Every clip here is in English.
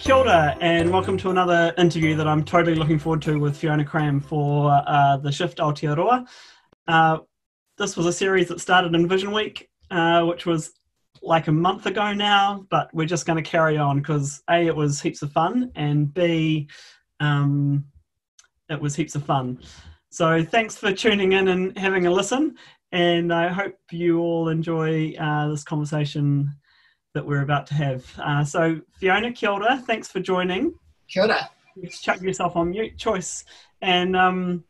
Kia ora, and welcome to another interview that I'm totally looking forward to with Fiona Cram for the Shift Aotearoa. This was a series that started in VisionWeek, which was like a month ago now, but we're just going to carry on because A, it was heaps of fun, and B, it was heaps of fun. So thanks for tuning in and having a listen, and I hope you all enjoy this conversation that we're about to have. So Fiona, kia ora, thanks for joining. Kia ora. Chuck yourself on mute, choice. And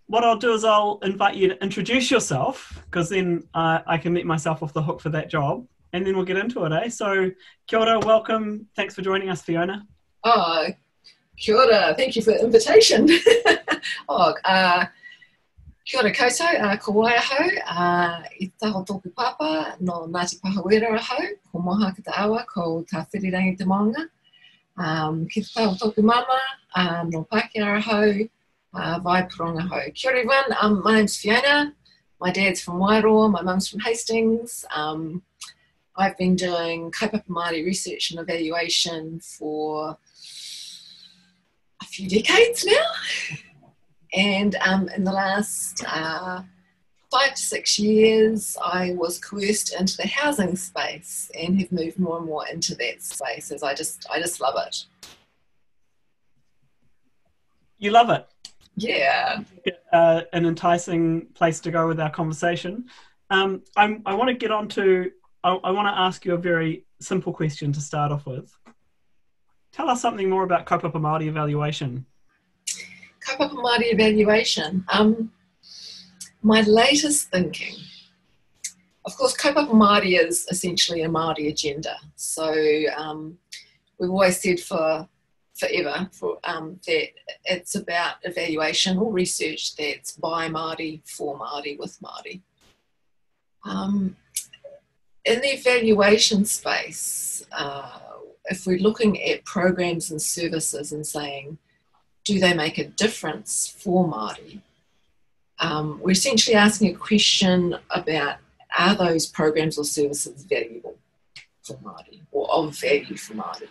what I'll do is I'll invite you to introduce yourself, because then I can let myself off the hook for that job, and then we'll get into it, eh? So kia ora, welcome. Thanks for joining us, Fiona. Oh, kia ora. Thank you for the invitation. Kia ora koutou, ko waiahau, I taho tōku papa no Ngāti Pahawera ahau, ko moha ki te awa, ko tā whirirangi te maunga. Ki te taho tōku mama, no Pākehā ahau, vai Puronga ahau. Kia ora everyone, my name's Fiona, my dad's from Wairoa, my mum's from Hastings. I've been doing kaupapa Māori research and evaluation for a few decades now. And in the last 5 to 6 years, I was coerced into the housing space and have moved more and more into that space as I just love it. You love it? Yeah. An enticing place to go with our conversation. I want to get on to, I want to ask you a very simple question to start off with. Tell us something more about kaupapa Māori evaluation. Kaupapa Māori evaluation. My latest thinking, of course, kaupapa Māori is essentially a Māori agenda. So we've always said forever that it's about evaluation or research that's by Māori, for Māori, with Māori. In the evaluation space, if we're looking at programs and services and saying, do they make a difference for Māori? We're essentially asking a question about, are those programs or services valuable for Māori or of value for Māori?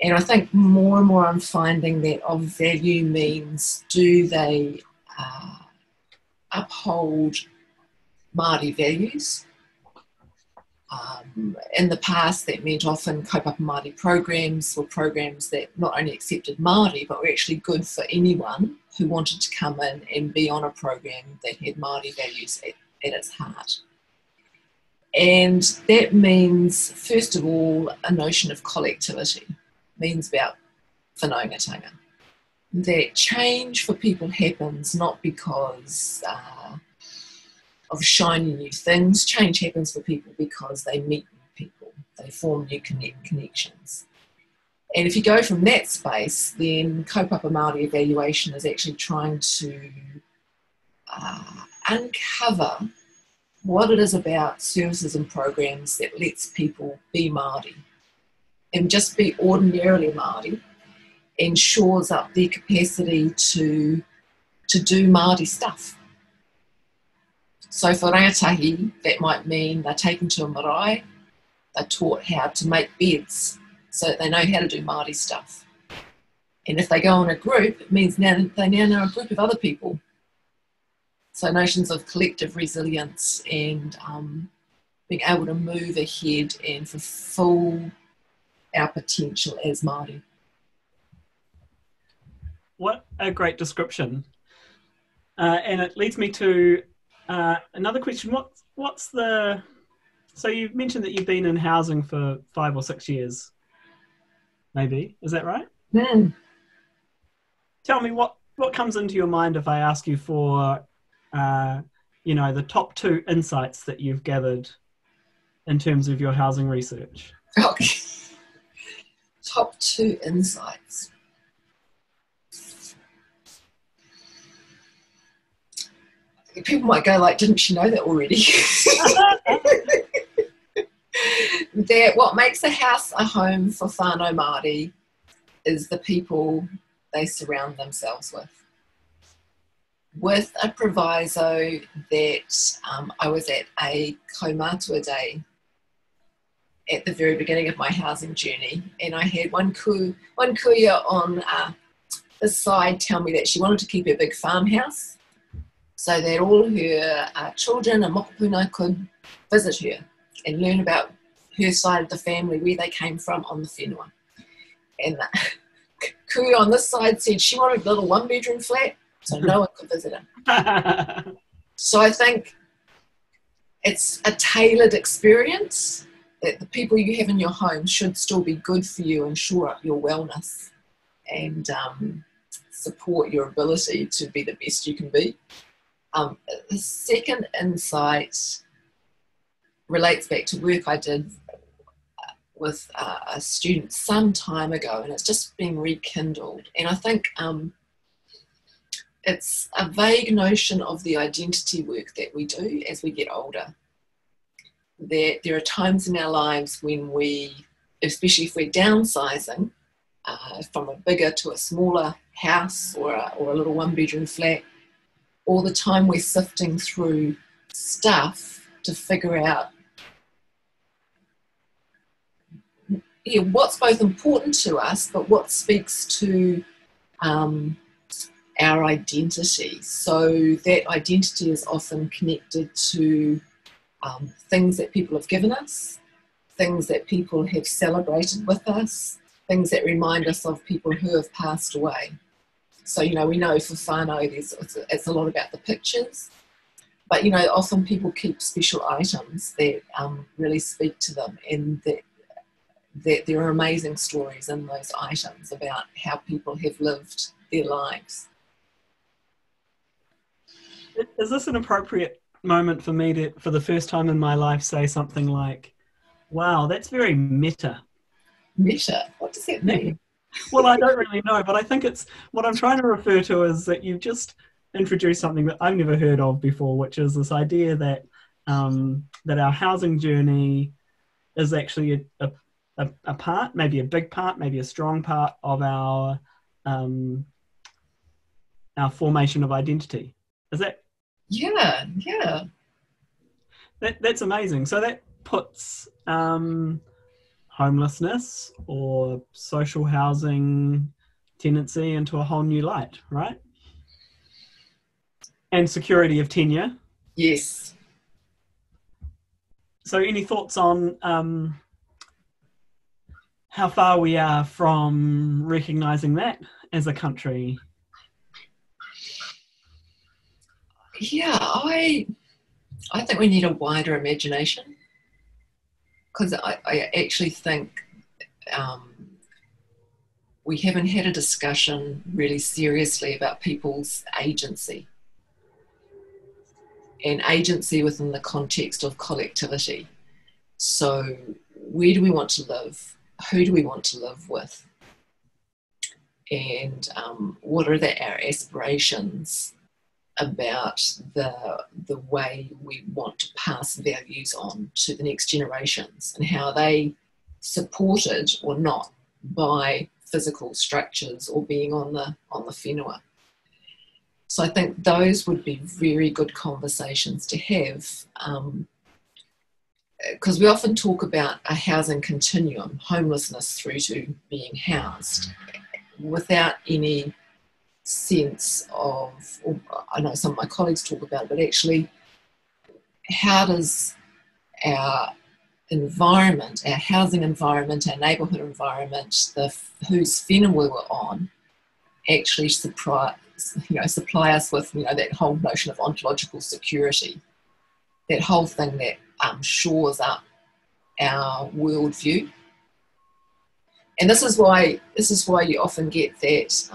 And I think more and more I'm finding that of value means, do they uphold Māori values? In the past, that meant often kaupapa Māori programs were programs that not only accepted Māori, but were actually good for anyone who wanted to come in and be on a program that had Māori values at its heart. And that means, first of all, a notion of collectivity. It means about whanaungatanga. That change for people happens not because of shiny new things. Change happens for people because they meet new people, they form new connections. And if you go from that space, then kaupapa Māori evaluation is actually trying to uncover what it is about services and programs that lets people be Māori and just be ordinarily Māori, and shores up their capacity to do Māori stuff. So for rangatahi, that might mean they're taken to a marae, they're taught how to make beds so that they know how to do Māori stuff. And if they go in a group, it means they now know a group of other people. So notions of collective resilience and being able to move ahead and fulfil our potential as Māori. What a great description. And it leads me to another question. What's the, so you've mentioned that you've been in housing for 5 or 6 years, maybe, is that right? Tell me what comes into your mind if I ask you for, the top 2 insights that you've gathered in terms of your housing research. Okay. Top 2 insights. People might go like, didn't she know that already? That what makes a house a home for whānau Māori is the people they surround themselves with a proviso that I was at a kaumātua day at the very beginning of my housing journey, and I had one kuya on this side tell me that she wanted to keep a big farmhouse so that all her children and mokopuna could visit her and learn about her side of the family, where they came from on the whenua. And the kuya on this side said she wanted a little one-bedroom flat so no one could visit her. So I think it's a tailored experience, that the people you have in your home should still be good for you and shore up your wellness and support your ability to be the best you can be. The second insight relates back to work I did with a student some time ago, and it's just been rekindled. And I think it's a vague notion of the identity work that we do as we get older. There are times in our lives when we, especially if we're downsizing from a bigger to a smaller house or a little one-bedroom flat, all the time we're sifting through stuff to figure out what's both important to us, but what speaks to our identity. So that identity is often connected to things that people have given us, things that people have celebrated with us, things that remind us of people who have passed away. So, we know for whānau it's a lot about the pictures, but, often people keep special items that really speak to them, and that there are amazing stories in those items about how people have lived their lives. Is this an appropriate moment for me to, for the first time in my life, say something like, wow, that's very meta? Meta? What does that mean? Well, I don't really know, but I think it's, what I'm trying to refer to is that you've just introduced something that I've never heard of before, which is this idea that that our housing journey is actually a part, maybe a big part, maybe a strong part of our formation of identity. Is that? Yeah. That's amazing. So that puts homelessness or social housing tenancy into a whole new light, right? And security of tenure. Yes. So any thoughts on how far we are from recognising that as a country? Yeah, I think we need a wider imagination, because I actually think we haven't had a discussion really seriously about people's agency, and agency within the context of collectivity. So where do we want to live? Who do we want to live with? And what are our aspirations about the way we want to pass values on to the next generations, and how they supported or not by physical structures or being on the whenua. So I think those would be very good conversations to have, because we often talk about a housing continuum, homelessness through to being housed, without any sense of, or I know some of my colleagues talk about it, but actually how does our environment, our housing environment, our neighbourhood environment, whose whenua we were on, actually supply us with that whole notion of ontological security, that whole thing that shores up our worldview. And this is why you often get that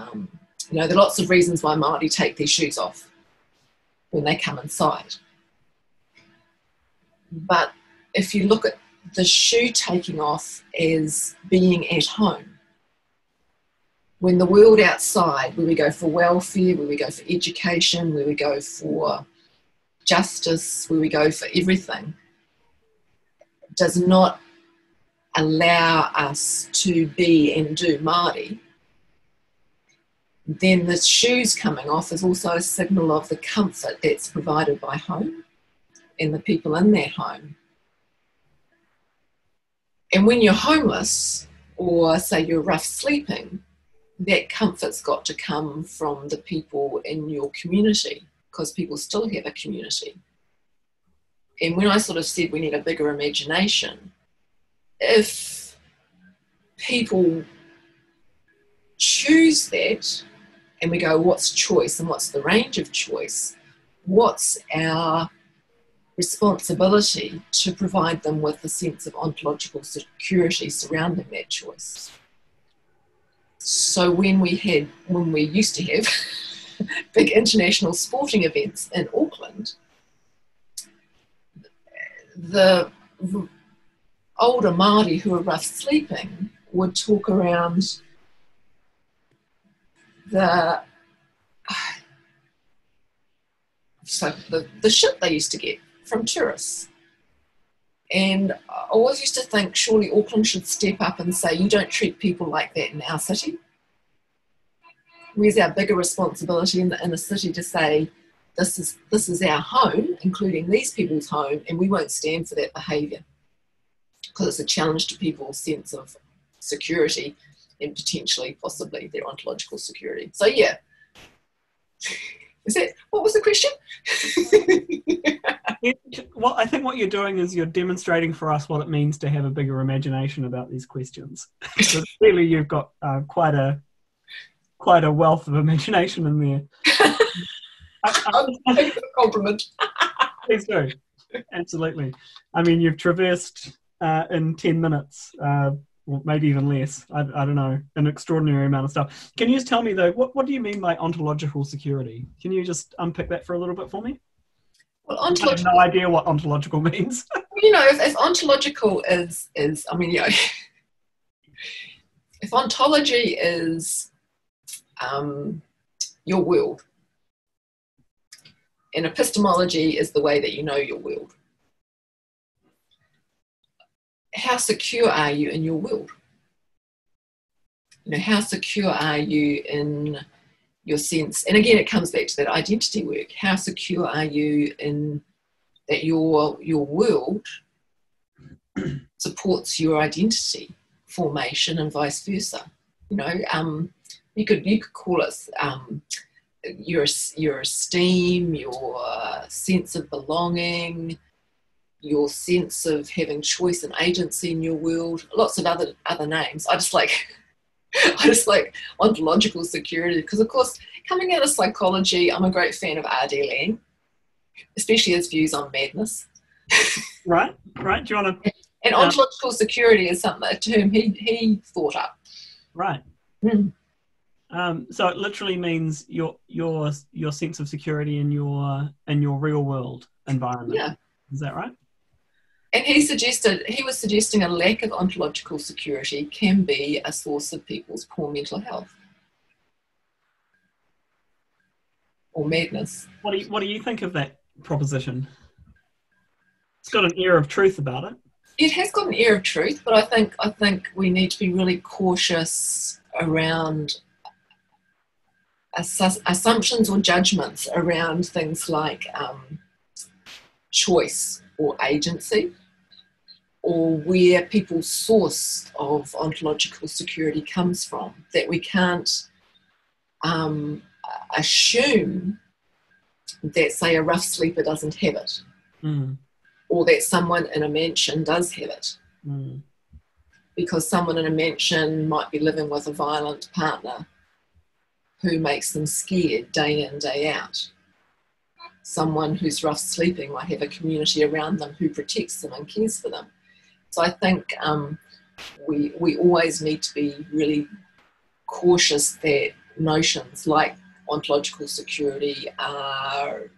there are lots of reasons why Māori take their shoes off when they come inside. But if you look at the shoe taking off as being at home, when the world outside, where we go for welfare, where we go for education, where we go for justice, where we go for everything, does not allow us to be and do Māori, then the shoes coming off is also a signal of the comfort that's provided by home and the people in that home. And when you're homeless, or say you're rough sleeping, that comfort's got to come from the people in your community, because people still have a community. And when I sort of said we need a bigger imagination, if people choose that, and we go, what's choice and what's the range of choice? What's our responsibility to provide them with a sense of ontological security surrounding that choice? So when we used to have big international sporting events in Auckland, the older Maori who were rough sleeping would talk around the shit they used to get from tourists. And I always used to think surely Auckland should step up and say, you don't treat people like that in our city. Where's our bigger responsibility in the city to say, this is our home, including these people's home, and we won't stand for that behaviour because it's a challenge to people's sense of security and potentially, possibly, their ontological security. So yeah, what was the question? Well, I think what you're doing is you're demonstrating for us what it means to have a bigger imagination about these questions. So clearly you've got quite a wealth of imagination in there. I think it's a compliment. Please do. Absolutely. I mean, you've traversed in 10 minutes, or maybe even less, I don't know, an extraordinary amount of stuff. Can you just tell me, though, what do you mean by ontological security? Can you just unpick that for a little bit for me? Well, I have no idea what ontological means. You know, if ontological is I mean, you know, if ontology is your world, and epistemology is the way that you know your world, how secure are you in your world? You know, how secure are you in your sense? And again, it comes back to that identity work. How secure are you in that your world supports your identity formation and vice versa? You know, you could call it your esteem, your sense of belonging, your sense of having choice and agency in your world, lots of other names. I just like ontological security, because of course, coming out of psychology, I'm a great fan of R.D. Laing, especially his views on madness. Right. Do you want to? And ontological security is a term he thought up. Right. Mm. So it literally means your sense of security in your real world environment. Yeah. Is that right? And he was suggesting a lack of ontological security can be a source of people's poor mental health or madness. What do you think of that proposition? It's got an air of truth about it. It has got an air of truth, but I think we need to be really cautious around assumptions or judgments around things like choice or agency, or where people's source of ontological security comes from, that we can't assume that, say, a rough sleeper doesn't have it, or that someone in a mansion does have it, because someone in a mansion might be living with a violent partner who makes them scared day in, day out. Someone who's rough sleeping might have a community around them who protects them and cares for them. So I think we always need to be really cautious that notions like ontological security are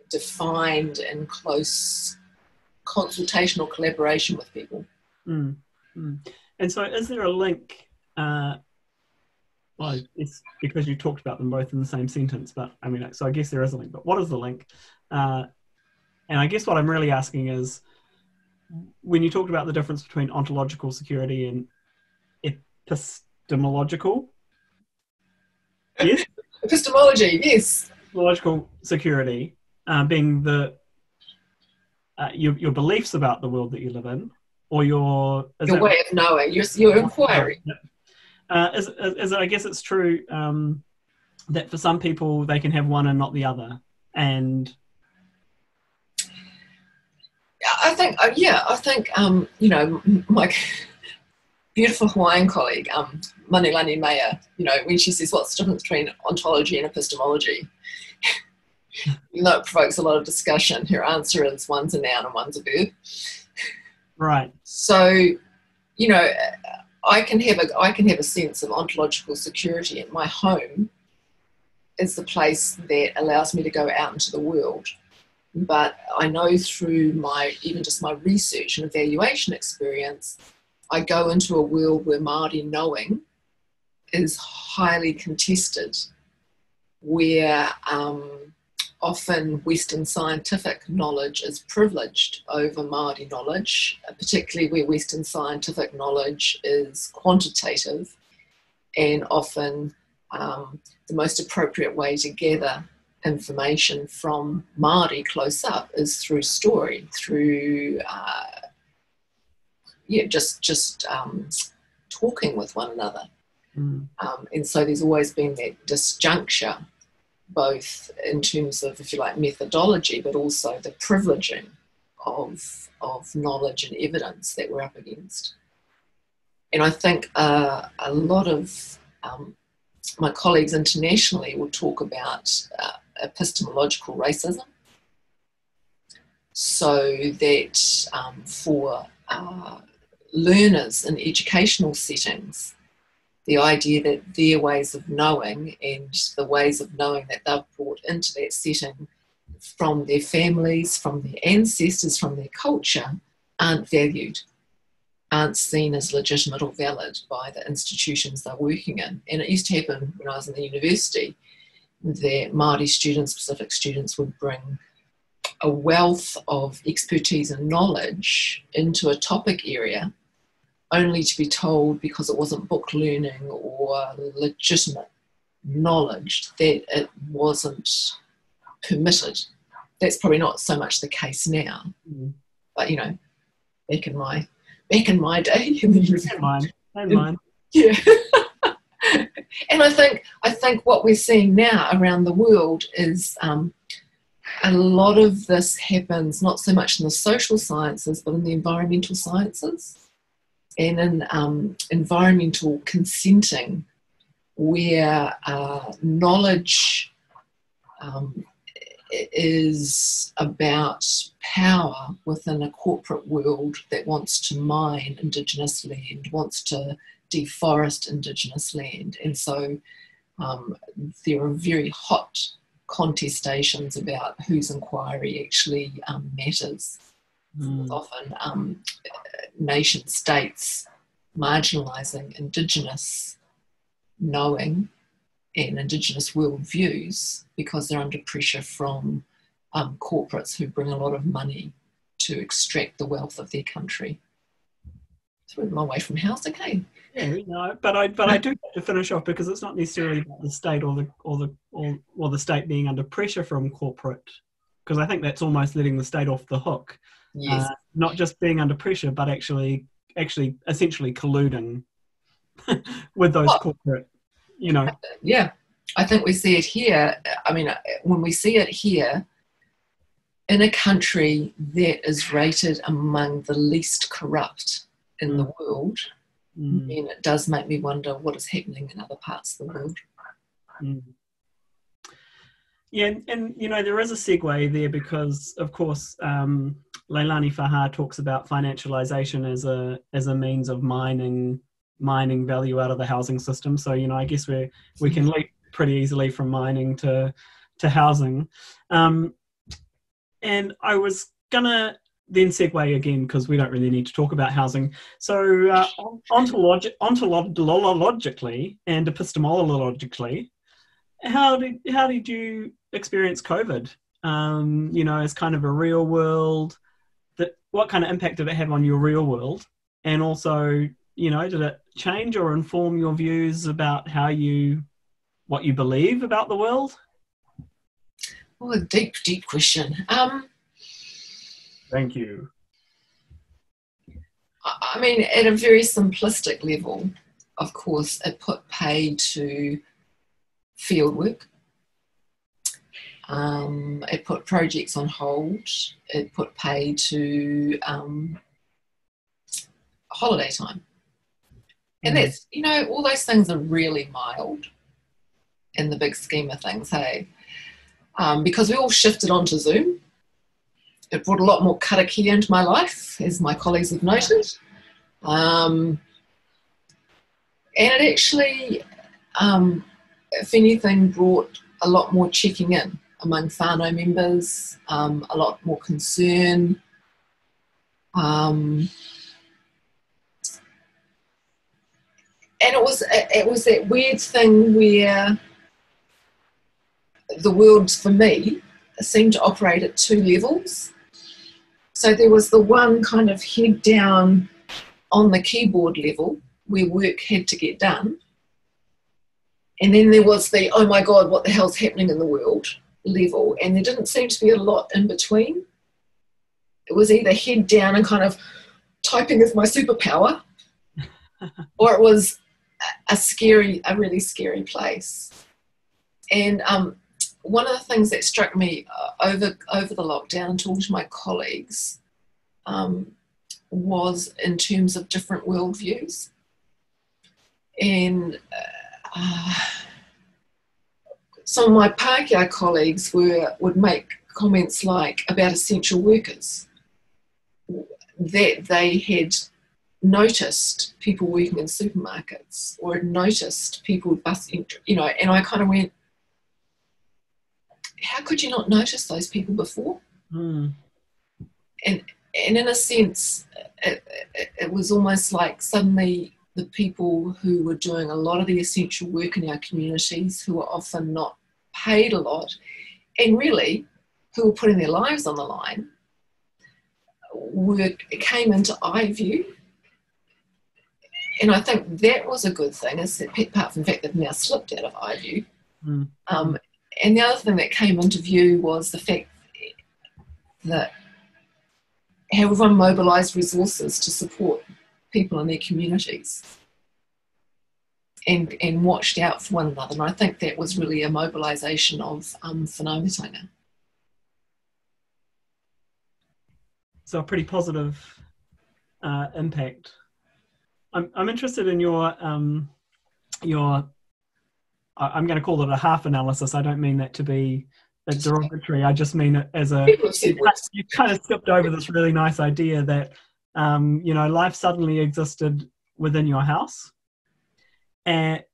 defined in close consultational collaboration with people. And so is there a link, well, it's because you talked about them both in the same sentence, but I mean, so I guess there is a link, but what is the link? And I guess what I'm really asking is, when you talked about the difference between ontological security and epistemological, yes? Epistemology, yes. Epistemological security being your beliefs about the world that you live in, or your way of knowing, your inquiry. I guess it's true that for some people they can have one and not the other, and I think you know, my beautiful Hawaiian colleague, Manilani Maya, you know, when she says what's the difference between ontology and epistemology, you know, it provokes a lot of discussion. Her answer is one's a noun and one's a verb. Right. So, you know, I can have a sense of ontological security at my home. Is the place that allows me to go out into the world. But I know through even just my research and evaluation experience, I go into a world where Māori knowing is highly contested, where often Western scientific knowledge is privileged over Māori knowledge, particularly where Western scientific knowledge is quantitative, and often the most appropriate way to gather information from Māori close up is through story, through just talking with one another. And so there's always been that disjuncture, both in terms of, if you like, methodology, but also the privileging of knowledge and evidence that we're up against. And I think a lot of my colleagues internationally will talk about epistemological racism, so that for learners in educational settings, the idea that their ways of knowing and the ways of knowing that they've brought into that setting from their families, from their ancestors, from their culture, aren't valued, aren't seen as legitimate or valid by the institutions they're working in. And it used to happen when I was in the university that Māori students, specific students, would bring a wealth of expertise and knowledge into a topic area only to be told, because it wasn't book learning or legitimate knowledge, that it wasn't permitted. That's probably not so much the case now. But, you know, back in my day, in the university. Mine. Yeah. And I think what we're seeing now around the world is a lot of this happens not so much in the social sciences, but in the environmental sciences and in environmental consenting, where knowledge is about power within a corporate world that wants to mine Indigenous land, wants to deforest Indigenous land. And so there are very hot contestations about whose inquiry actually matters. Often nation states marginalising Indigenous knowing and Indigenous worldviews because they're under pressure from corporates who bring a lot of money to extract the wealth of their country. It's a long way from housing, hey? Yeah, no, but I do have to finish off, because it's not necessarily about the state or the state being under pressure from corporate, because I think that's almost letting the state off the hook. Yes. Not just being under pressure, but actually essentially colluding with those corporate, you know. Yeah, I think we see it here. I mean, when we see it here in a country that is rated among the least corrupt in the world, then it does make me wonder what is happening in other parts of the world. Yeah, and you know, there is a segue there, because of course Leilani Faha talks about financialization as a means of mining value out of the housing system. So, you know, I guess we can leap pretty easily from mining to housing. And I was gonna then segue again, because we don't really need to talk about housing. So ontologically and epistemologically, how did you experience COVID? You know, as kind of a real world, what kind of impact did it have on your real world? And also, you know, did it change or inform your views about what you believe about the world? Oh, a deep question. Thank you. I mean, at a very simplistic level, of course, it put pay to field work. It put projects on hold. It put pay to holiday time. And that's, you know, all those things are really mild in the big scheme of things, hey? Because we all shifted onto Zoom. It brought a lot more karakia into my life, as my colleagues have noted. And it actually, if anything, brought a lot more checking in among whānau members, a lot more concern. And it was that weird thing where the world, for me, seemed to operate at two levels. So there was the one kind of head down on the keyboard level where work had to get done. And then there was the, oh my God, what the hell's happening in the world level. And there didn't seem to be a lot in between. It was either head down and kind of typing is my superpower, or it was a really scary place. And one of the things that struck me over the lockdown and talking to my colleagues was in terms of different worldviews. And some of my Pākehā colleagues would make comments like about essential workers, that they had noticed people working in supermarkets or had noticed people busing, you know, and I kind of went, how could you not notice those people before? And in a sense, it was almost like suddenly the people who were doing a lot of the essential work in our communities, who were often not paid a lot, and really who were putting their lives on the line, came into eye view. And I think that was a good thing, apart from the fact they've now slipped out of eye view. And the other thing that came into view was the fact that how everyone mobilised resources to support people in their communities and watched out for one another. And I think that was really a mobilisation of whanaungatanga. So a pretty positive impact. I'm interested in your I'm going to call it a half analysis. I don't mean that to be a derogatory. I just mean it as a, you kind of skipped over this really nice idea that, you know, life suddenly existed within your house and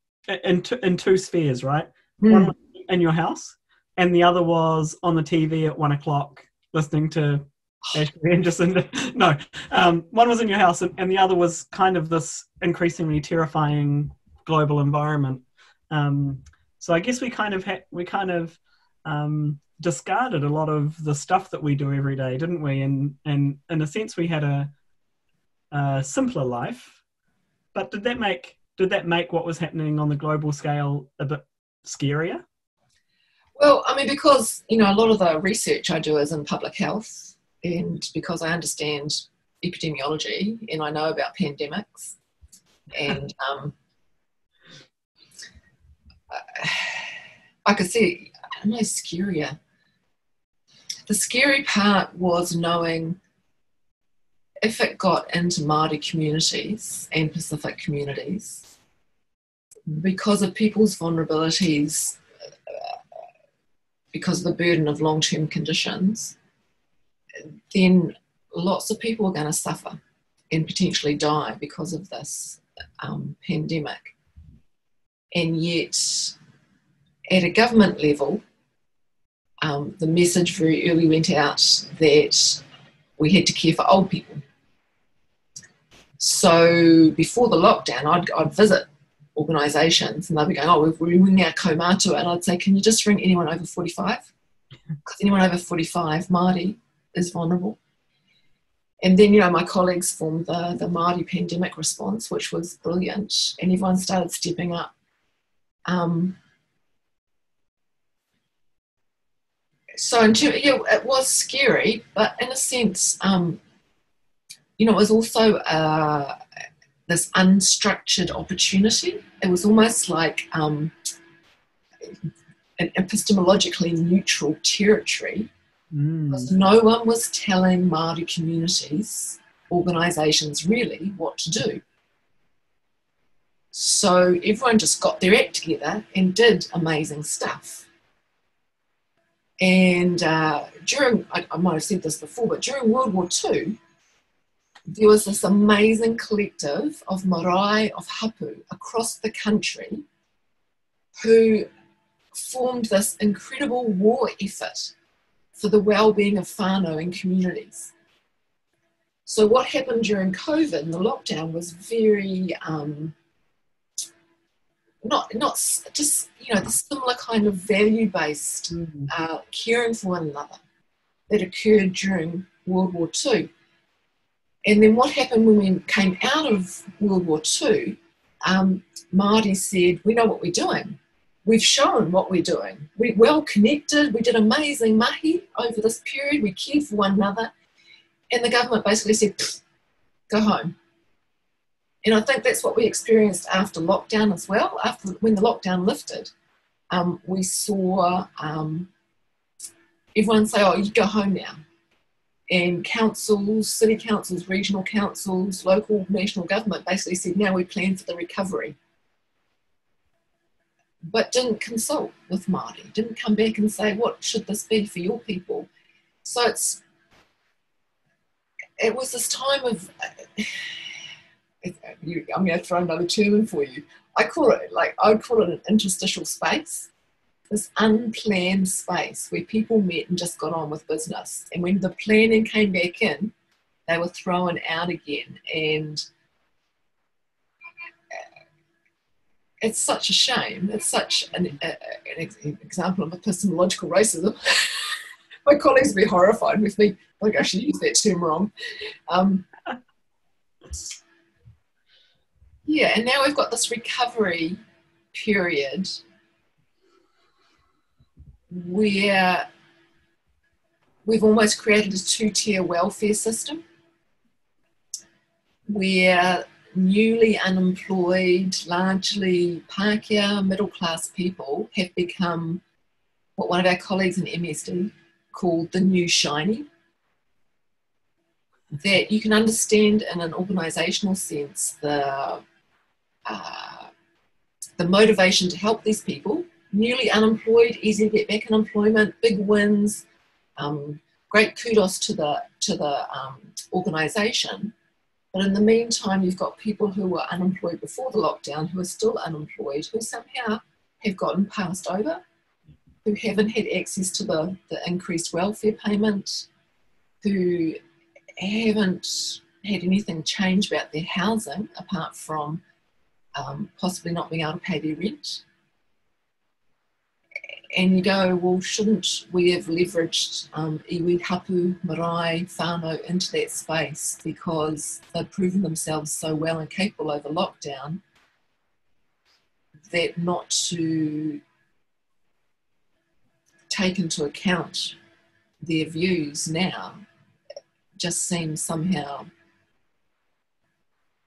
in two spheres, right? One was in your house and the other was on the TV at 1 o'clock listening to Ashley and Jacinda. No, one was in your house and the other was kind of this increasingly terrifying global environment. So I guess we kind of discarded a lot of the stuff that we do every day, didn't we? And in a sense, we had a simpler life. But did that make what was happening on the global scale a bit scarier? Well, I mean, because, you know, a lot of the research I do is in public health, and because I understand epidemiology and I know about pandemics, and I could see, I don't know, scarier. The scary part was knowing if it got into Māori communities and Pacific communities, because of people's vulnerabilities, because of the burden of long-term conditions, then lots of people are going to suffer and potentially die because of this pandemic. And yet, at a government level, the message very early went out that we had to care for old people. So before the lockdown, I'd visit organisations and they'd be going, oh, we're ringing our kaumātua, and I'd say, can you just ring anyone over 45? Because anyone over 45, Māori, is vulnerable. And then, you know, my colleagues formed the Māori pandemic response, which was brilliant, and everyone started stepping up. So it was scary, but in a sense, you know, it was also this unstructured opportunity. It was almost like an epistemologically neutral territory, because no one was telling Māori communities, organisations really, what to do. So everyone just got their act together and did amazing stuff. And during, I might have said this before, but during World War II, there was this amazing collective of marae of hapu across the country who formed this incredible war effort for the well-being of whānau and communities. So what happened during COVID and the lockdown was very, not just, you know, the similar kind of value-based caring for one another that occurred during World War II. And then what happened when we came out of World War II, Māori said, we know what we're doing. We've shown what we're doing. We're well connected. We did amazing mahi over this period. We cared for one another. And the government basically said, go home. And I think that's what we experienced after lockdown as well. After, when the lockdown lifted, we saw everyone say, oh, you go home now. And councils, city councils, regional councils, local, national government basically said, now we plan for the recovery. But didn't consult with Māori, didn't come back and say, what should this be for your people? So it was this time of, I'm going to throw another term in for you. I'd call it an interstitial space, this unplanned space where people met and just got on with business. And when the planning came back in, they were thrown out again. And it's such a shame. It's such an example of epistemological racism. My colleagues would be horrified with me. I think I should use that term wrong. Yeah, and now we've got this recovery period where we've almost created a two-tier welfare system where newly unemployed, largely Pākehā, middle-class people have become what one of our colleagues in MSD called the new shiny. That you can understand in an organisational sense the motivation to help these people, newly unemployed, easy to get back in employment, big wins, great kudos to the organisation. But in the meantime, you've got people who were unemployed before the lockdown, who are still unemployed, who somehow have gotten passed over, who haven't had access to the increased welfare payment, who haven't had anything change about their housing apart from possibly not being able to pay their rent. And you go, well, shouldn't we have leveraged iwi, hapu, marae, whānau into that space because they've proven themselves so well and capable over lockdown that not to take into account their views now just seems somehow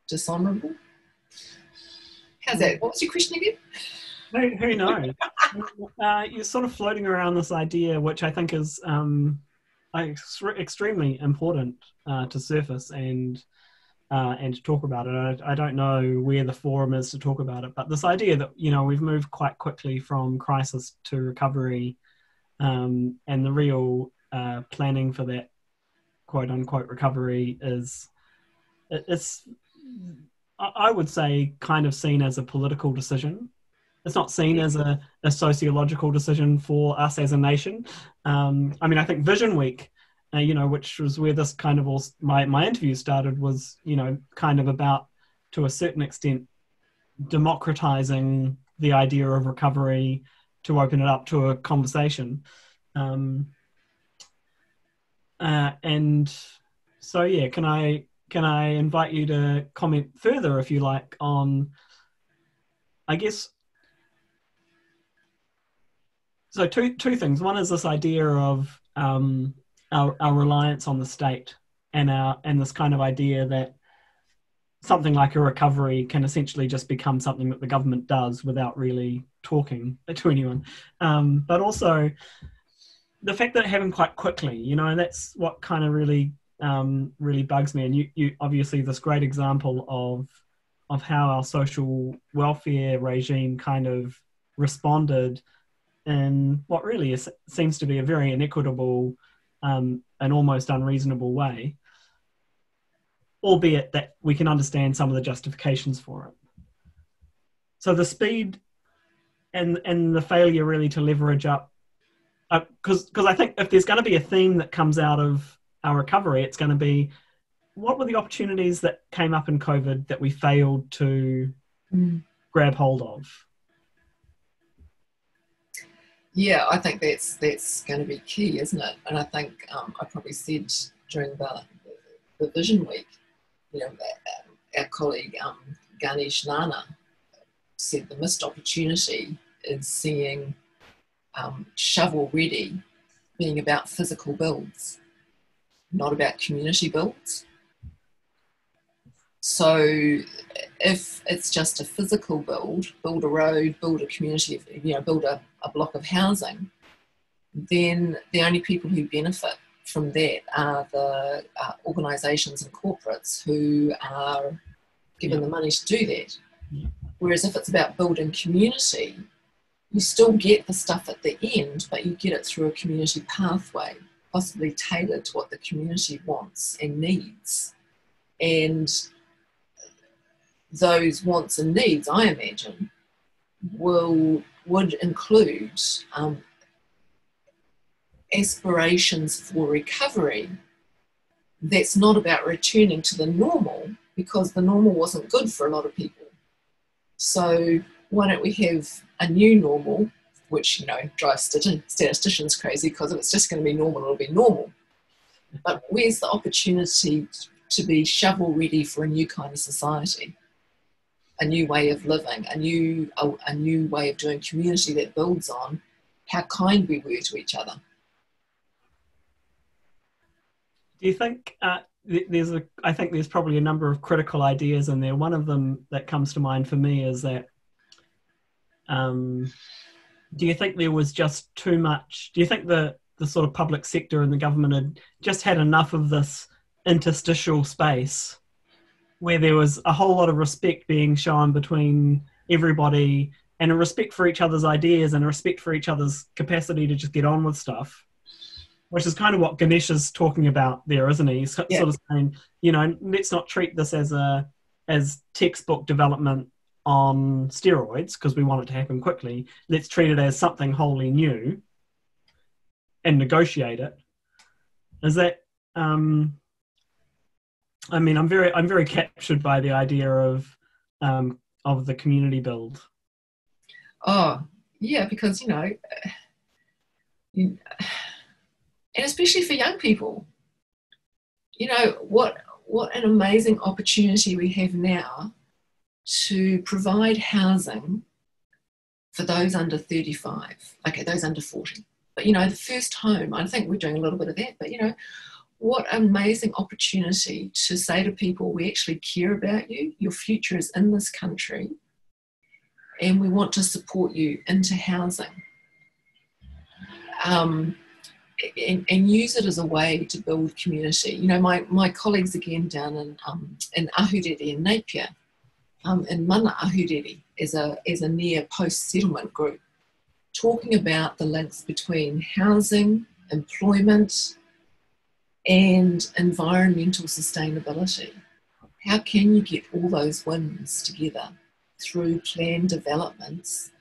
dishonourable? How's that? What was your question again? Who knows? You're sort of floating around this idea, which I think is extremely important to surface and to talk about it. I don't know where the forum is to talk about it, but this idea that, you know, we've moved quite quickly from crisis to recovery, and the real planning for that quote unquote recovery it's I would say kind of seen as a political decision. It's not seen as a sociological decision for us as a nation. I mean, I think VisionWeek, you know, which was where this kind of all, my interview started, was, you know, kind of about, to a certain extent, democratizing the idea of recovery to open it up to a conversation. And so, yeah, can I invite you to comment further, if you like, on, I guess, so two things. One is this idea of our reliance on the state and this kind of idea that something like a recovery can essentially just become something that the government does without really talking to anyone. But also the fact that it happened quite quickly, you know, and that's what kind of really bugs me. And you obviously this great example of how our social welfare regime kind of responded in what really seems to be a very inequitable and almost unreasonable way, albeit that we can understand some of the justifications for it. So the speed and the failure really to leverage up, because I think if there's going to be a theme that comes out of our recovery, it's going to be, what were the opportunities that came up in COVID that we failed to grab hold of? Yeah, I think that's going to be key, isn't it? And I think I probably said during the Vision Week, you know, our colleague Ganesh Nana said the missed opportunity is seeing shovel ready being about physical builds, not about community builds. So if it's just a physical build a road, build a community, you know, build a block of housing, then the only people who benefit from that are the organisations and corporates who are given the money to do that. Whereas if it's about building community, you still get the stuff at the end, but you get it through a community pathway, possibly tailored to what the community wants and needs. And those wants and needs, I imagine, would include aspirations for recovery that's not about returning to the normal, because the normal wasn't good for a lot of people. So why don't we have a new normal, which, you know, drives statisticians crazy, because if it's just going to be normal, it'll be normal. But where's the opportunity to be shovel ready for a new kind of society, a new way of living, a new way of doing community that builds on how kind we were to each other? Do you think I think there's probably a number of critical ideas in there. One of them that comes to mind for me is that do you think there was just too much? Do you think the sort of public sector and the government had just had enough of this interstitial space where there was a whole lot of respect being shown between everybody, and a respect for each other's ideas and a respect for each other's capacity to just get on with stuff, which is kind of what Ganesh is talking about there, isn't he? He's sort of saying, you know, let's not treat this as textbook development on steroids because we want it to happen quickly. Let's treat it as something wholly new and negotiate it. Is that I mean, I'm very captured by the idea of the community build. Oh, yeah, because, you know, and especially for young people, you know, what an amazing opportunity we have now to provide housing for those under 35, okay, those under 40. But, you know, the first home, I think we're doing a little bit of that, but, you know, what amazing opportunity to say to people, we actually care about you, your future is in this country, and we want to support you into housing. And use it as a way to build community. You know, my colleagues again down in Ahuriri in Napier, in Mana Ahuriri, is a near post-settlement group, talking about the links between housing, employment, and environmental sustainability. How can you get all those wins together through planned developments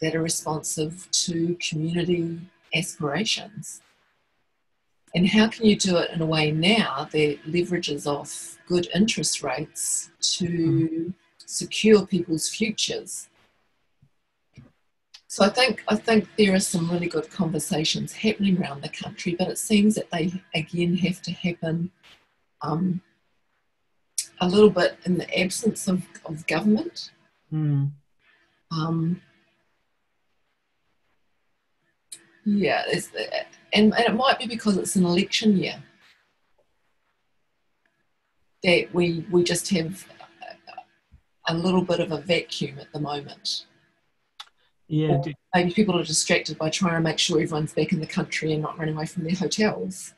that are responsive to community aspirations? And how can you do it in a way now that leverages off good interest rates to secure people's futures? So I think there are some really good conversations happening around the country, but it seems that they again have to happen a little bit in the absence of government. Yeah, and it might be because it's an election year. that we just have a little bit of a vacuum at the moment. Yeah. Or maybe people are distracted by trying to make sure everyone's back in the country and not running away from their hotels.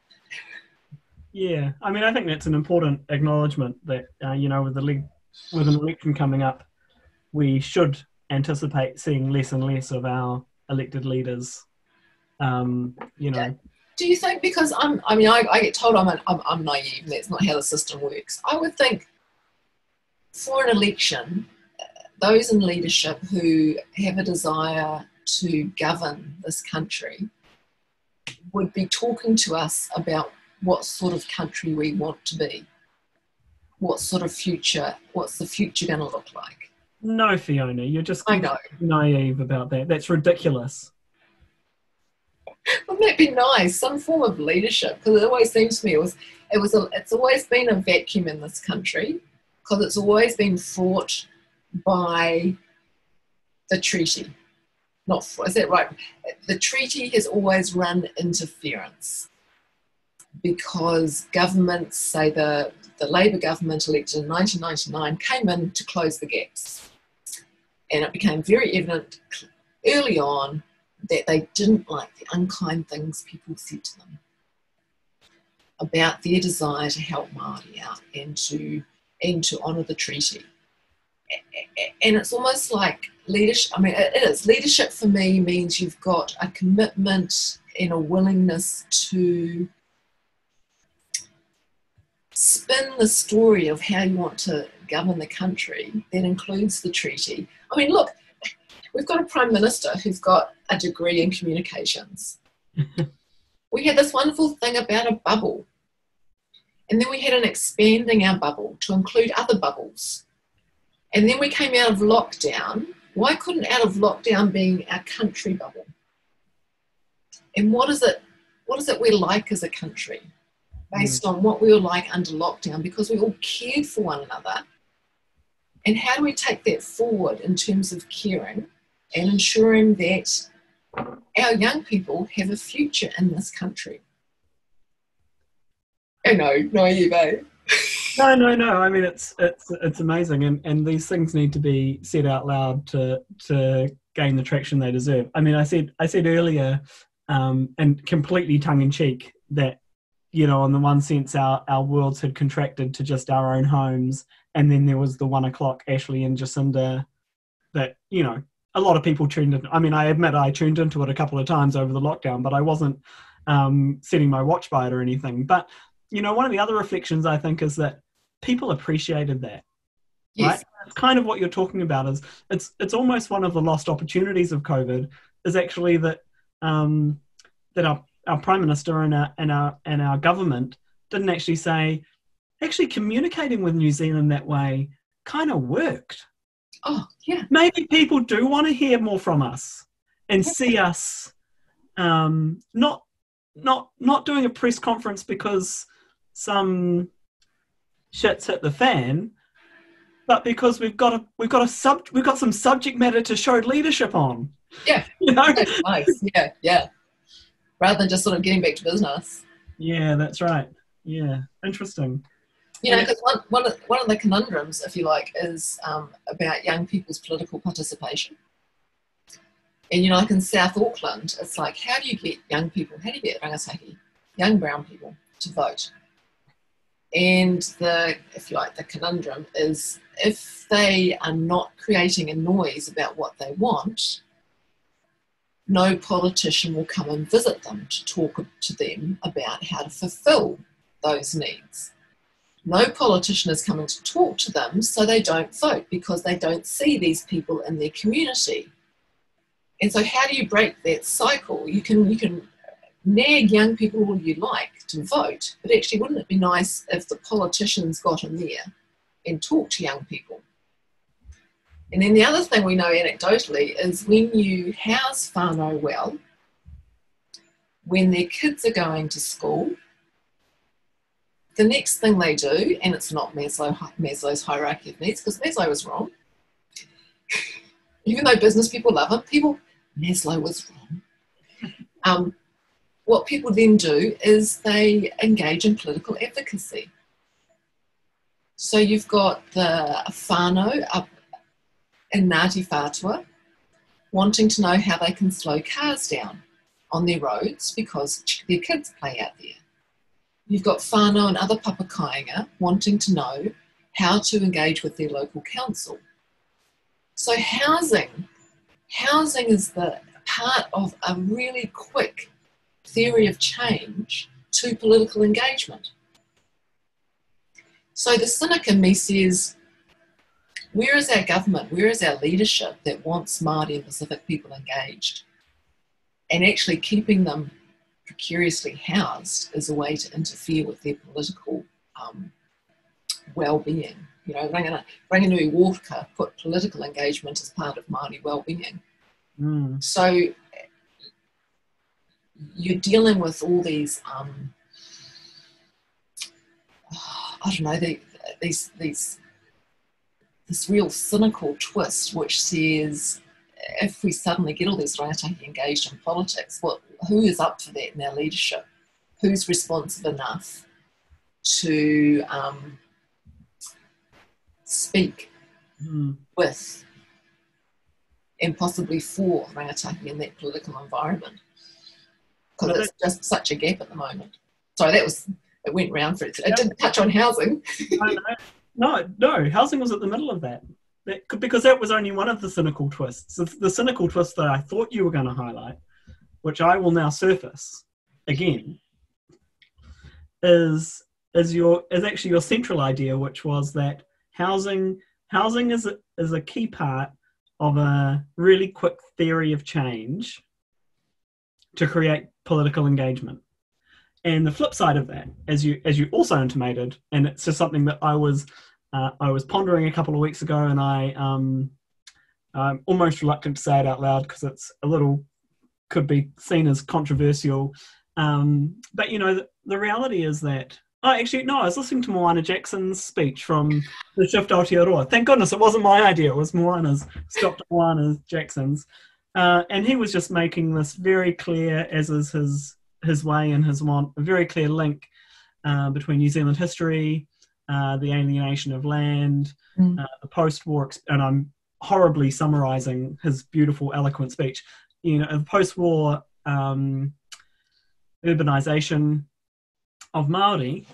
Yeah, I mean, I think that's an important acknowledgement that, with an election coming up, we should anticipate seeing less and less of our elected leaders, Do you think, because I get told I'm naive, that's not how the system works. I would think for an election, those in leadership who have a desire to govern this country would be talking to us about what sort of country we want to be. What sort of future, what's the future going to look like? No, Fiona, you're just I know. naive about that. That's ridiculous. Wouldn't that be nice? Some form of leadership, because it always seems to me it's always been a vacuum in this country, because it's always been fraught by the treaty. Is that right? The treaty has always run interference because governments, say the Labour government elected in 1999, came in to close the gaps. And it became very evident early on that they didn't like the unkind things people said to them about their desire to help Maori out and to honour the treaty. And it's almost like leadership. I mean, it is. Leadership for me means you've got a commitment and a willingness to spin the story of how you want to govern the country that includes the treaty. I mean, look, we've got a Prime Minister who's got a degree in communications. We had this wonderful thing about a bubble. And then we had an expanding our bubble to include other bubbles. And then we came out of lockdown. Why couldn't out of lockdown being our country bubble? And what is it we're like as a country based on what we were like under lockdown, because we all cared for one another? And how do we take that forward in terms of caring and ensuring that our young people have a future in this country? I know, naive, eh? No. I mean, it's amazing, and these things need to be said out loud to gain the traction they deserve. I mean, I said earlier, and completely tongue in cheek, that in the one sense our worlds had contracted to just our own homes, and then there was the 1 o'clock Ashley and Jacinda that a lot of people tuned in. I mean, I admit I tuned into it a couple of times over the lockdown, but I wasn't setting my watch by it or anything. But one of the other reflections I think is that people appreciated that. Yes. Right? It's kind of what you're talking about. Is it's almost one of the lost opportunities of COVID is actually that that our Prime Minister and our government didn't actually say, actually communicating with New Zealand that way kind of worked. Oh, yeah. Maybe people do want to hear more from us and see us not doing a press conference because some shit's hit the fan, but because we've got some subject matter to show leadership on. Yeah. That's nice. Yeah. Rather than just sort of getting back to business. Yeah, that's right. Yeah, interesting. Because one of the conundrums, if you like, is about young people's political participation. And, like in South Auckland, it's like, how do you get rangasaki, young brown people, to vote? And the conundrum is, if they are not creating a noise about what they want, no politician will come and visit them to talk to them about how to fulfill those needs. No politician is coming to talk to them, so they don't vote because they don't see these people in their community. And so how do you break that cycle? You can nag young people all you like to vote, but actually wouldn't it be nice if the politicians got in there and talked to young people? And then the other thing we know anecdotally is when you house whānau well, when their kids are going to school, the next thing they do, and it's not Maslow's hierarchy of needs, because Maslow was wrong. Even though business people love him, Maslow was wrong. What people then do is they engage in political advocacy. So you've got the whānau up in Ngāti Whātua wanting to know how they can slow cars down on their roads because their kids play out there. You've got whānau and other papakainga wanting to know how to engage with their local council. So housing is the part of a really quick theory of change to political engagement. So the cynic in me says, where is our government, where is our leadership that wants Māori and Pacific people engaged? And actually keeping them precariously housed is a way to interfere with their political well-being. You know, Ranganui Walker put political engagement as part of Māori well-being. So you're dealing with all these, this real cynical twist which says if we suddenly get all these rangatahi engaged in politics, who is up for that in our leadership? Who's responsive enough to speak with and possibly for rangatahi in that political environment? Because it's just such a gap at the moment. Sorry, it went round for it. It didn't touch on housing. No, housing was at the middle of that. Because that was only one of the cynical twists. The cynical twist that I thought you were going to highlight, which I will now surface again, is actually your central idea, which was that housing is a key part of a really quick theory of change to create political engagement. And the flip side of that, as you also intimated, and it's just something that I was pondering a couple of weeks ago, and I'm almost reluctant to say it out loud because it's could be seen as controversial. But you know, the reality is that I was listening to Moana Jackson's speech from the Shift Aotearoa. Thank goodness it wasn't my idea; it was Dr. Moana Jackson's, and he was just making this very clear, as is his way and his want, a very clear link between New Zealand history, the alienation of land, the post-war, and I'm horribly summarising his beautiful, eloquent speech. You know, the post-war urbanisation of Māori,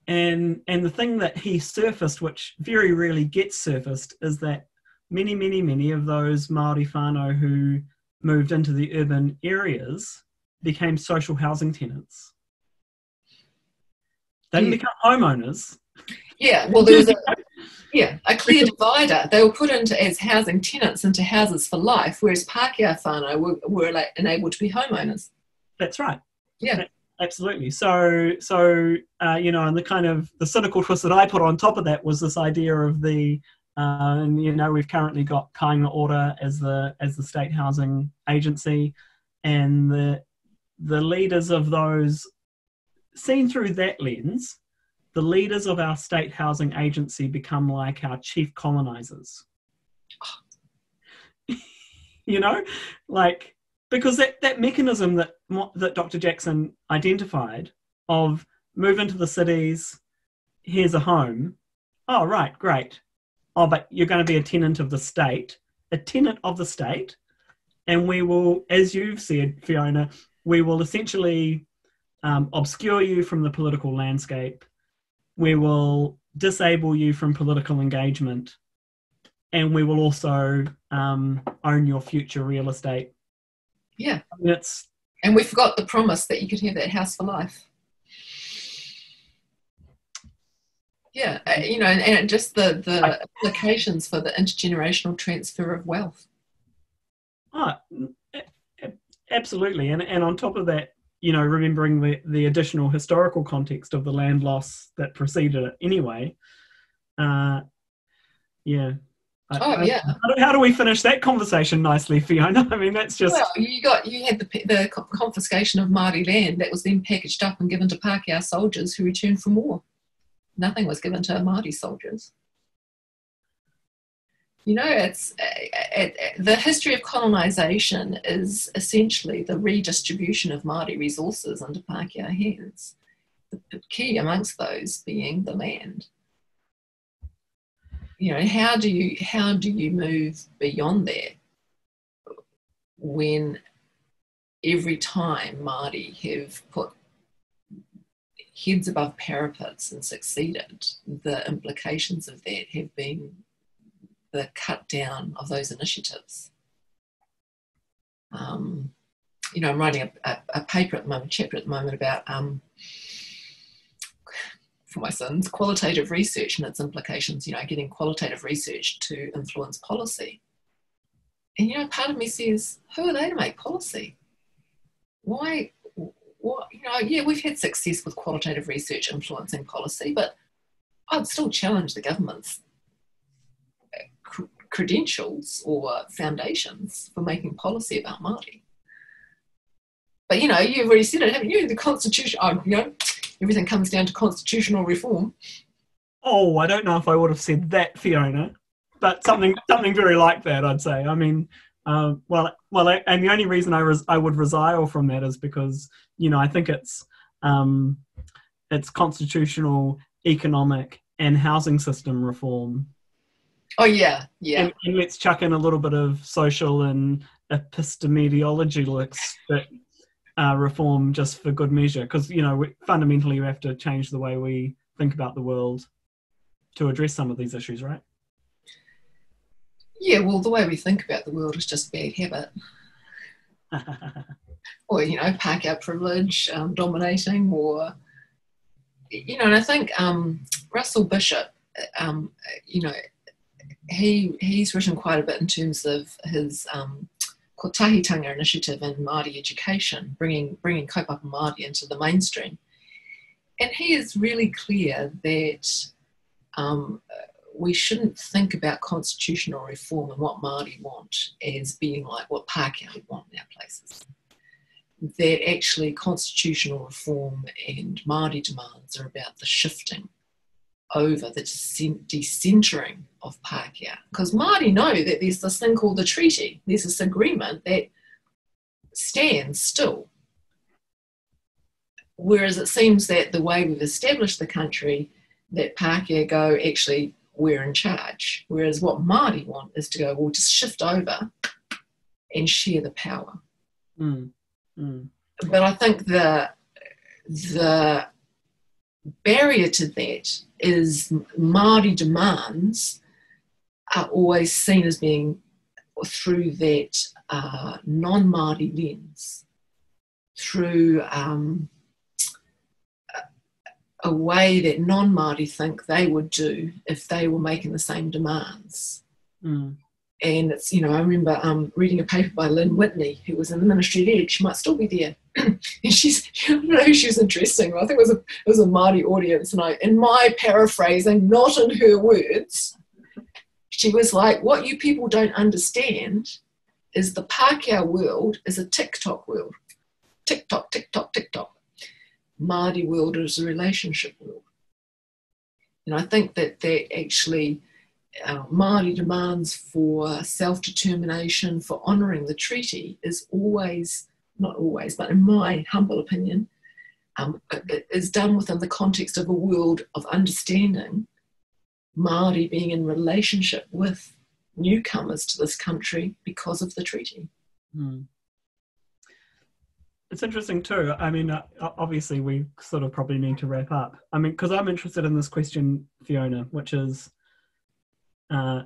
and the thing that he surfaced, which very rarely gets surfaced, is that many of those Māori whānau who moved into the urban areas became social housing tenants. They didn't become homeowners. Yeah, well, there was a clear divider. They were put into as housing tenants into houses for life, whereas Pākehā whānau were enabled to be homeowners. That's right. Yeah, absolutely. So you know, and the cynical twist that I put on top of that was this idea of and you know, we've currently got Kāinga Ora as the state housing agency, and the leaders of those, seen through that lens, the leaders of our state housing agency become like our chief colonizers. You know, like, because that mechanism that Dr. Jackson identified of move into the cities, here's a home. Oh, right, great. Oh, but you're going to be a tenant of the state, and we will, as you've said, Fiona, we will essentially obscure you from the political landscape. We will disable you from political engagement, and we will also own your future real estate. Yeah. I mean, and we forgot the promise that you could have that house for life. Yeah, you know, and just the implications for the intergenerational transfer of wealth. Oh, absolutely. And on top of that, you know, remembering the additional historical context of the land loss that preceded it anyway. Yeah. How do we finish that conversation nicely, Fiona? I mean, that's just... Well, you had the confiscation of Māori land that was then packaged up and given to Pākehā soldiers who returned from war. Nothing was given to Māori soldiers. You know, it's the history of colonisation is essentially the redistribution of Māori resources into Pākehā hands. The key amongst those being the land. you know, how do you move beyond that when every time Māori have put heads above parapets and succeeded, the implications of that have been the cut down of those initiatives. You know, I'm writing a paper at the moment, chapter at the moment about, for my sons, qualitative research and its implications, you know, getting qualitative research to influence policy. And, you know, part of me says, who are they to make policy? Why? What, you know, yeah, we've had success with qualitative research influencing policy, but I'd still challenge the government's credentials or foundations for making policy about Māori. But, you know, you've already said it, haven't you? The Constitution, you know, everything comes down to constitutional reform. Oh, I don't know if I would have said that, Fiona, but something very like that, I'd say. I mean, and the only reason I would resile from that is because, you know, I think it's constitutional, economic, and housing system reform. Oh yeah. And let's chuck in a little bit of social and epistemology reform just for good measure, because, you know, fundamentally we have to change the way we think about the world to address some of these issues, right? Yeah, well, the way we think about the world is just bad habit. Or, you know, Pākehā privilege dominating, or, you know, and I think Russell Bishop, you know, he's written quite a bit in terms of his Kotahitanga initiative in Māori education, bringing kaupapa Māori into the mainstream. And he is really clear that we shouldn't think about constitutional reform and what Māori want as being like what Pākehā would want in our places. That actually constitutional reform and Māori demands are about the shifting over, the decentering of Pākehā. Because Māori know that there's this thing called the treaty. There's this agreement that stands still. Whereas it seems that the way we've established the country, that Pākehā go, actually, we're in charge. Whereas what Māori want is to go, well, just shift over and share the power. But I think the barrier to that is Māori demands are always seen as being through that non-Māori lens, through a way that non-Māori think they would do if they were making the same demands. And it's, you know, I remember reading a paper by Lynn Whitney, who was in the Ministry of Ed. She might still be there. And I don't know who she was addressing. I think it was a Māori audience. And in my paraphrasing, not in her words, she was like, what you people don't understand is the Pākehā world is a TikTok world. TikTok, TikTok, TikTok. Māori world is a relationship world. And I think that actually Māori demands for self-determination, for honouring the treaty is always, not always, but in my humble opinion, is done within the context of a world of understanding Māori being in relationship with newcomers to this country because of the treaty. It's interesting too. I mean, obviously we sort of probably need to wrap up. I mean, because I'm interested in this question, Fiona, which is, I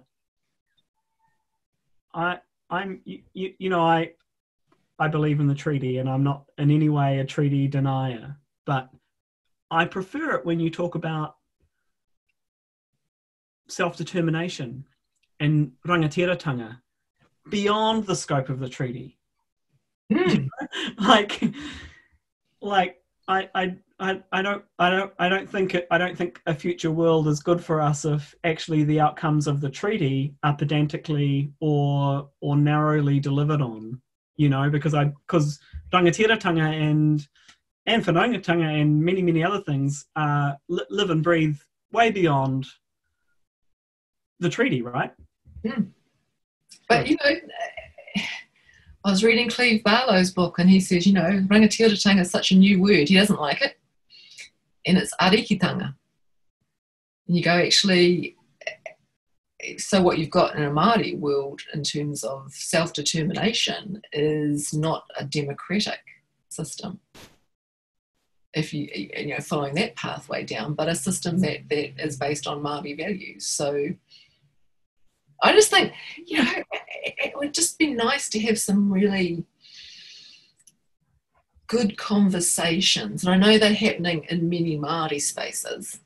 believe in the treaty, and I'm not in any way a treaty denier, but I prefer it when you talk about self-determination and rangatiratanga beyond the scope of the treaty. I don't think a future world is good for us if actually the outcomes of the treaty are pedantically or narrowly delivered on, you know, because rangatiratanga and whanaungatanga and many other things live and breathe way beyond the treaty, right? But, you know, I was reading Cleve Barlow's book, and he says, you know, rangatiratanga is such a new word. He doesn't like it. And it's arikitanga. And you go, actually, so what you've got in a Māori world in terms of self-determination is not a democratic system, if you know, following that pathway down, but a system that is based on Māori values. So I just think, you know, it would just be nice to have some really good conversations, and I know they're happening in many Māori spaces,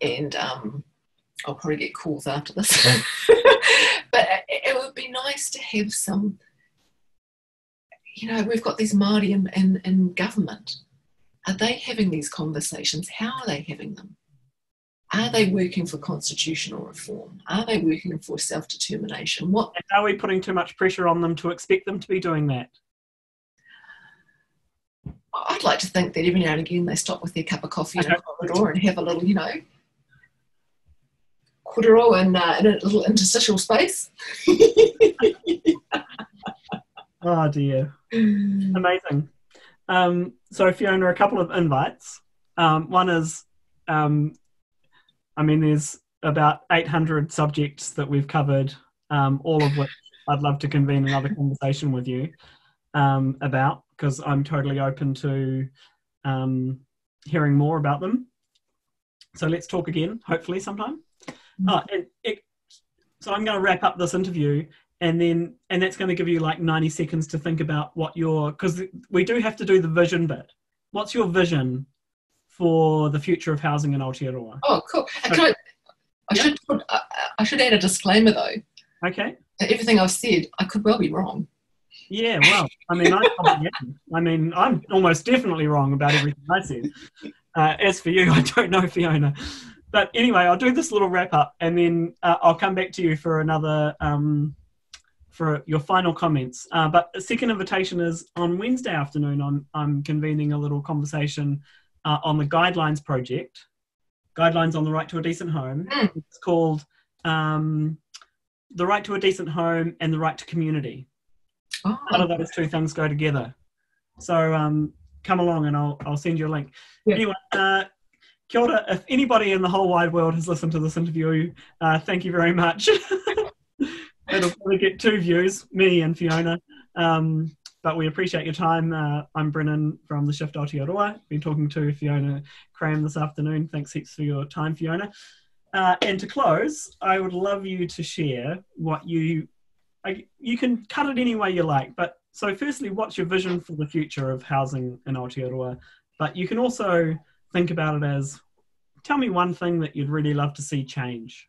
and I'll probably get calls after this, but it would be nice to have some, you know, we've got these Māori in government. Are they having these conversations? How are they having them? Are they working for constitutional reform? Are they working for self-determination? And are we putting too much pressure on them to expect them to be doing that? I'd like to think that every now and again they stop with their cup of coffee in a corridor and have a little, you know, korero in a little interstitial space. Oh dear. Amazing. So Fiona, a couple of invites. One is, I mean, there's about 800 subjects that we've covered, all of which I'd love to convene another conversation with you about, because I'm totally open to hearing more about them. So let's talk again, hopefully sometime. So I'm going to wrap up this interview, and that's going to give you like 90 seconds to think about what because we do have to do the vision bit. What's your vision for the future of housing in Aotearoa? Oh, cool. I should add a disclaimer though. Okay. Everything I've said, I could well be wrong. Yeah, well, I mean, I'm almost definitely wrong about everything I said. As for you, I don't know, Fiona. But anyway, I'll do this little wrap up, and then I'll come back to you for another, for your final comments. But the second invitation is on Wednesday afternoon. I'm convening a little conversation on the Guidelines project, Guidelines on the Right to a Decent Home. It's called The Right to a Decent Home and the Right to Community. Oh. How do those two things go together? So come along and I'll send you a link. Yeah. Anyway, kia ora. If anybody in the whole wide world has listened to this interview, thank you very much. It'll probably get 2 views, me and Fiona. But we appreciate your time. I'm Brennan from the Shift Aotearoa. Been talking to Fiona Cram this afternoon. Thanks heaps for your time, Fiona. And to close, I would love you to share what you can cut it any way you like. But so firstly, what's your vision for the future of housing in Aotearoa? But you can also think about it as, tell me one thing that you'd really love to see change.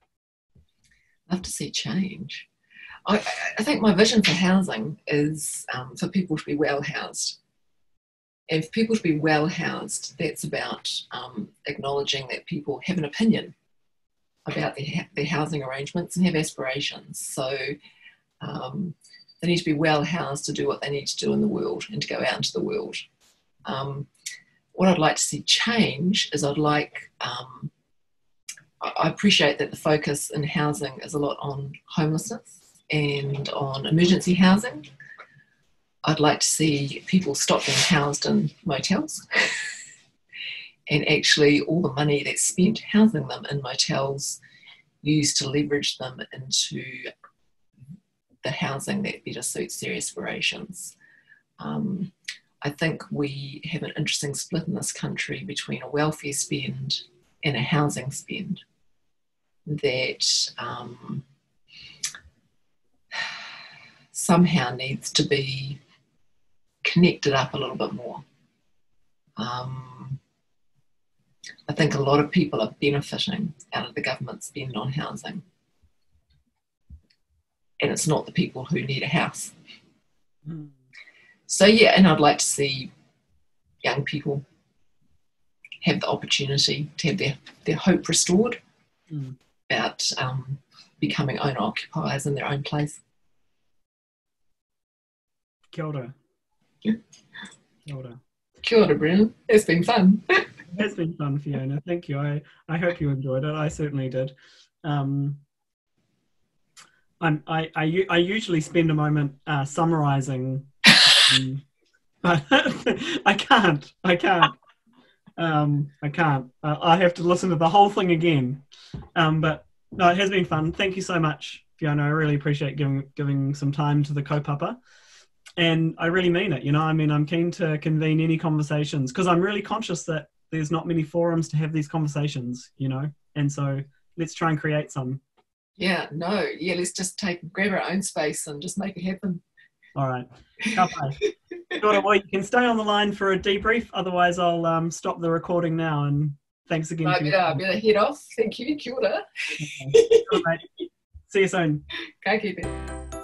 Love to see change. I think my vision for housing is for people to be well housed. And for people to be well housed, that's about acknowledging that people have an opinion about their housing arrangements and have aspirations. So they need to be well housed to do what they need to do in the world and to go out into the world. What I'd like to see change is I appreciate that the focus in housing is a lot on homelessness and on emergency housing. I'd like to see people stop being housed in motels and actually all the money that's spent housing them in motels used to leverage them into the housing that better suits their aspirations. I think we have an interesting split in this country between a welfare spend and a housing spend that somehow needs to be connected up a little bit more. I think a lot of people are benefiting out of the government spend on housing. And it's not the people who need a house. So yeah, and I'd like to see young people have the opportunity to have their hope restored about becoming owner-occupiers in their own place. Kia ora. Kia ora. Kia ora, Brennan. It's been fun. It has been fun, Fiona. Thank you. I hope you enjoyed it. I certainly did. I usually spend a moment summarising, but I can't. I have to listen to the whole thing again. But No, it has been fun. Thank you so much, Fiona. I really appreciate giving some time to the kaupapa. And I really mean it, I mean, I'm keen to convene any conversations because I'm really conscious that there's not many forums to have these conversations, and so let's try and create some. Yeah, no, yeah, let's just grab our own space and just make it happen. All right. Well, you can stay on the line for a debrief, otherwise I'll stop the recording now, and thanks again. I better head off. Thank you. Kia ora. Okay. See you soon. Ka kite.